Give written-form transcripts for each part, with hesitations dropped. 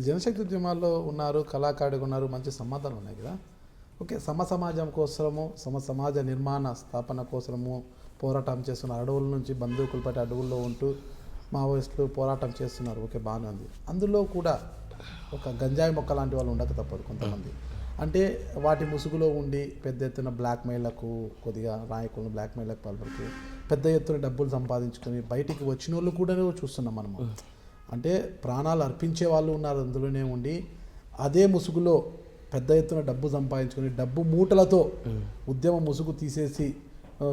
జనశక్తి ఉద్యమాల్లో ఉన్నారు, కళాకారుడిగా ఉన్నారు, మంచి సంబంధాలు ఉన్నాయి కదా. ఓకే, సమాజం కోసము సమాజ నిర్మాణ స్థాపన కోసము పోరాటం చేస్తున్నారు. అడవుల నుంచి బందూకులు పట్టి అడవుల్లో ఉంటూ మావోయిస్టులు పోరాటం చేస్తున్నారు. ఓకే, బాగానే ఉంది. అందులో కూడా ఒక గంజాయి మొక్క లాంటి వాళ్ళు ఉండక తప్పదు కొంతమంది. అంటే వాటి ముసుగులో ఉండి పెద్ద ఎత్తున బ్లాక్మెయిల్లకు, కొద్దిగా నాయకులను బ్లాక్మెయిల్లకు పాల్పడుతూ పెద్ద ఎత్తున డబ్బులు సంపాదించుకొని బయటికి వచ్చిన వాళ్ళు కూడా చూస్తున్నాం మనము. అంటే ప్రాణాలు అర్పించే వాళ్ళు ఉన్నారు అందులోనే ఉండి, అదే ముసుగులో పెద్ద ఎత్తున డబ్బు సంపాదించుకొని డబ్బు మూటలతో ఉద్యమ ముసుగు తీసేసి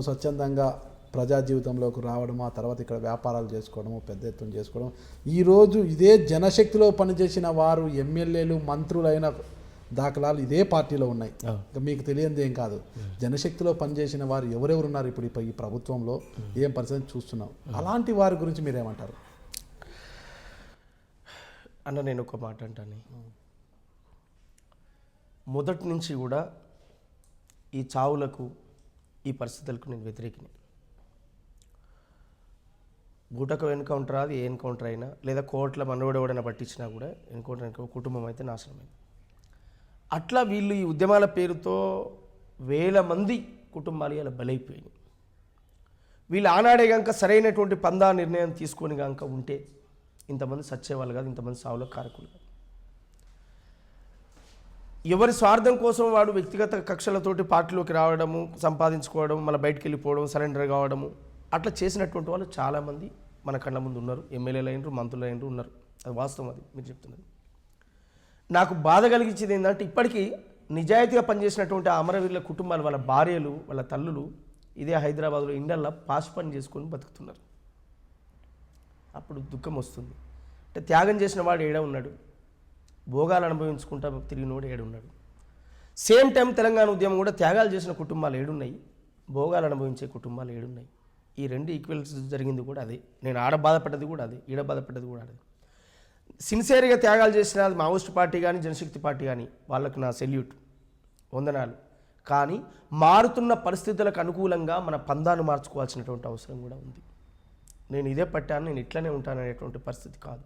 స్వచ్ఛందంగా ప్రజా జీవితంలోకి రావడం, ఆ తర్వాత ఇక్కడ వ్యాపారాలు చేసుకోవడము, పెద్ద ఎత్తున చేసుకోవడం. ఈరోజు ఇదే జనశక్తిలో పనిచేసిన వారు ఎమ్మెల్యేలు, మంత్రులైన దాఖలాలు ఇదే పార్టీలో ఉన్నాయి. మీకు తెలియంది ఏం కాదు. జనశక్తిలో పనిచేసిన వారు ఎవరెవరు ఉన్నారు ఇప్పుడు ఈ ప్రభుత్వంలో, ఏం పరిస్థితి చూస్తున్నాం. అలాంటి వారి గురించి మీరేమంటారు అన్న? నేను ఒక మాట అంటాను, మొదటి నుంచి కూడా ఈ చావులకు, ఈ పరిస్థితులకు నేను వ్యతిరేకిని. బూటకు ఎన్కౌంటర్ అది ఏ ఎన్కౌంటర్ అయినా, లేదా కోర్టుల మనవడెవడైనా పట్టించినా కూడా ఎన్కౌంటర్ కుటుంబం అయితే నాశనమైంది. అట్లా వీళ్ళు ఈ ఉద్యమాల పేరుతో వేల మంది కుటుంబాలు ఇలా బలైపోయినాయి. వీళ్ళు ఆనాడే కనుక సరైనటువంటి పందా నిర్ణయం తీసుకొని కనుక ఉంటే ఇంతమంది సచ్చేవాళ్ళు కాదు, ఇంతమంది సావులకు కారకులు కాదు. ఎవరి స్వార్థం కోసం వాడు వ్యక్తిగత కక్షలతోటి పార్టీలోకి రావడము, సంపాదించుకోవడం, మళ్ళీ బయటికి వెళ్ళిపోవడం, సరెండర్ కావడము, అట్లా చేసినటువంటి వాళ్ళు చాలామంది మన కళ్ళ ముందు ఉన్నారు. ఎమ్మెల్యేలు అయినరు, మంత్రులు అయినరు ఉన్నారు. అది వాస్తవం, అది మీరు చెప్తున్నది. నాకు బాధ కలిగించేది ఏంటంటే ఇప్పటికీ నిజాయితీగా పనిచేసినటువంటి అమరవీరుల కుటుంబాలు, వాళ్ళ భార్యలు, వాళ్ళ తల్లులు ఇదే హైదరాబాద్లో ఇండల్లో పాస్ పని చేసుకొని బతుకుతున్నారు. అప్పుడు దుఃఖం వస్తుంది. అంటే త్యాగం చేసిన వాడు ఏడ ఉన్నాడు, భోగాలు అనుభవించుకుంటా తిరిగినోడు ఏడున్నాడు. సేమ్ టైం తెలంగాణ ఉద్యమం కూడా త్యాగాలు చేసిన కుటుంబాలు ఏడున్నాయి, భోగాలు అనుభవించే కుటుంబాలు ఏడున్నాయి. ఈ రెండు ఈక్వల్స్ జరిగింది కూడా అదే. నేను ఆడ బాధపడ్డది కూడా అదే, ఈడ బాధపడ్డది కూడా అదే. సిన్సియర్గా త్యాగాలు చేసిన మావోయిస్ట్ పార్టీ కానీ, జనశక్తి పార్టీ కానీ, వాళ్ళకు నా సెల్యూట్, వందనాలు. కానీ మారుతున్న పరిస్థితులకు అనుకూలంగా మన పందాను మార్చుకోవాల్సినటువంటి అవసరం కూడా ఉంది. నేను ఇదే పట్టాను, నేను ఇట్లనే ఉంటాననేటువంటి పరిస్థితి కాదు.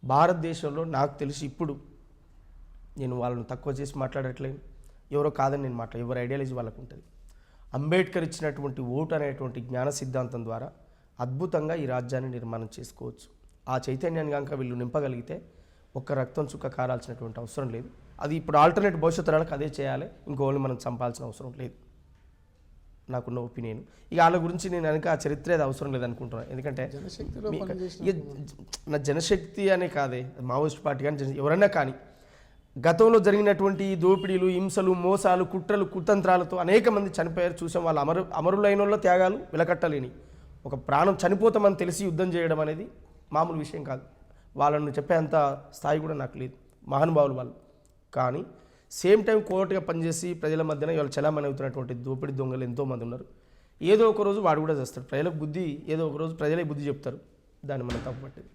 భారతదేశంలో నాకు తెలిసి ఇప్పుడు నేను వాళ్ళని తక్కువ చేసి మాట్లాడట్లేను, ఎవరో కాదని నేను ఎవరి ఐడియాలజీ వాళ్ళకు ఉంటుంది. అంబేద్కర్ ఇచ్చినటువంటి ఓటు అనేటువంటి జ్ఞాన సిద్ధాంతం ద్వారా అద్భుతంగా ఈ రాజ్యాన్ని నిర్మాణం చేసుకోవచ్చు. ఆ చైతన్యాన్ని కనుక వీళ్ళు నింపగలిగితే ఒక్క రక్తం చుక్క కారాల్సినటువంటి అవసరం లేదు. అది ఇప్పుడు ఆల్టర్నేట్ భవిష్యత్తు తరాలకు అదే చేయాలి, ఇంకోళ్ళు మనం చంపాల్సిన అవసరం లేదు, నాకున్న ఒపీనియన్. ఇక వాళ్ళ గురించి నేను కనుక ఆ చరిత్ర అది అవసరం లేదనుకుంటున్నాను. ఎందుకంటే నా జనశక్తి అనే కాదే, మావోయిస్ట్ పార్టీ కానీ ఎవరైనా కానీ గతంలో జరిగినటువంటి దోపిడీలు, హింసలు, మోసాలు, కుట్రలు, కుతంత్రాలతో అనేక మంది చనిపోయారు, చూసాం. వాళ్ళ అమరులైన వాళ్ళ త్యాగాలు వెలకట్టలేని. ఒక ప్రాణం చనిపోతామని తెలిసి యుద్ధం చేయడం అనేది మామూలు విషయం కాదు. వాళ్ళని చెప్పేంత స్థాయి కూడా నాకు లేదు, మహానుభావులు వాళ్ళు. కానీ సేమ్ టైం కోర్టుగా పనిచేసి ప్రజల మధ్యన ఇవాళ చలామణి అవుతున్నటువంటి దోపిడీ దొంగలు ఎంతోమంది ఉన్నారు. ఏదో ఒక రోజు వాడు కూడా చేస్తాడు. ప్రజలకు బుద్ధి ఏదో ఒక రోజు ప్రజలే బుద్ధి చెప్తారు, దాన్ని మనం తప్పుపట్టేది.